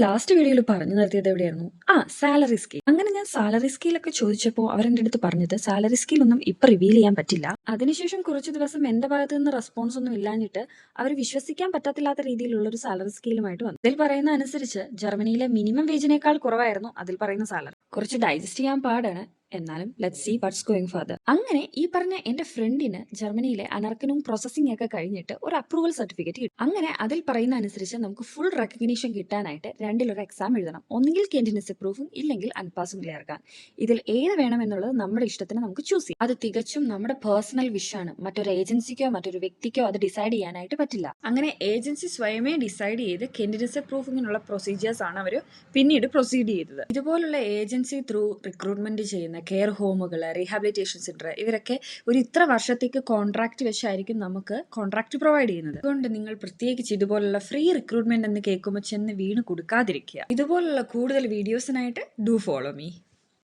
Last വീഡിയോയിൽ പറഞ്ഞു നിർത്തിയത് എവിടെയായിരുന്നു? Salary scale. അങ്ങനെ ഞാൻ സാലറി സ്കെയിലൊക്കെ ചോദിച്ചപ്പോൾ അവരെന്റെ അടുത്ത് പറഞ്ഞത് സാലറി സ്കെയിലൊന്നും ഇപ്പൊ റിവീൽ ചെയ്യാൻ പറ്റില്ല. അതിനുശേഷം കുറച്ച് ദിവസം എന്റെ ഭാഗത്ത് നിന്ന് റെസ്പോൺസ് ഒന്നും ഇല്ലാഞ്ഞിട്ട് അവർ വിശ്വസിക്കാൻ പറ്റത്തില്ലാത്ത രീതിയിലുള്ള ഒരു സാലറി സ്കെയിലുമായിട്ട് വന്നു. ഇതിൽ പറയുന്ന അനുസരിച്ച് ജർമ്മനിയിലെ മിനിമം വേജിനേക്കാൾ കുറവായിരുന്നു അതിൽ പറയുന്ന സാലറി. കുറച്ച് ഡൈജസ്റ്റ് ചെയ്യാൻ പാടാണ്, എന്നാലും let's see what's going further. അങ്ങനെ ഈ പറഞ്ഞ എന്റെ ഫ്രണ്ടിന് ജർമ്മനിയിലെ അനർക്കനും പ്രോസസിംഗ് ഒക്കെ കഴിഞ്ഞിട്ട് ഒരു അപ്രൂവൽ സർട്ടിഫിക്കറ്റ് കിട്ടും. അങ്ങനെ അതിൽ പറയുന്ന അനുസരിച്ച് നമുക്ക് ഫുൾ റെക്കഗ്നീഷൻ കിട്ടാനായിട്ട് രണ്ടിലൊരു എക്സാം എഴുതണം. ഒന്നുകിൽ കാൻഡിഡേറ്റ്സ് പ്രൂഫും ഇല്ലെങ്കിൽ അൺപാസും ക്ലിയർക്കാൻ. ഇതിൽ ഏത് വേണമെന്നുള്ളത് നമ്മുടെ ഇഷ്ടത്തിന് നമുക്ക് ചൂസ് ചെയ്യാം. അത് തികച്ചും നമ്മുടെ പേഴ്സണൽ വിഷാണ്. മറ്റൊരു ഏജൻസിക്കോ മറ്റൊരു വ്യക്തിക്കോ അത് ഡിസൈഡ് ചെയ്യാനായിട്ട് പറ്റില്ല. അങ്ങനെ ഏജൻസി സ്വയമേ ഡിസൈഡ് ചെയ്ത് കാൻഡിഡേറ്റ്സ് പ്രൂഫിങ്ങിനുള്ള പ്രൊസീജിയേഴ്സ് ആണ് അവർ പിന്നീട് പ്രൊസീഡ് ചെയ്തത്. ഇതുപോലുള്ള ഏജൻസി ത്രൂ റിക്രൂട്ട്മെന്റ് ചെയ്യുന്ന കെയർ ഹോമുകൾ, റീഹാബിലിറ്റേഷൻ സെന്റർ, ഇവരൊക്കെ ഒരു ഇത്ര വർഷത്തേക്ക് കോൺട്രാക്ട് വെച്ചായിരിക്കും നമുക്ക് കോൺട്രാക്ട് പ്രൊവൈഡ് ചെയ്യുന്നത്. അതുകൊണ്ട് നിങ്ങൾ പ്രത്യേകിച്ച് ഇതുപോലുള്ള ഫ്രീ റിക്രൂട്ട്മെന്റ് എന്ന് കേൾക്കുമ്പോൾ ചെന്ന് വീണ് കൊടുക്കാതിരിക്കുക. ഇതുപോലുള്ള കൂടുതൽ വീഡിയോസിനായിട്ട് ഡു ഫോളോ മീ.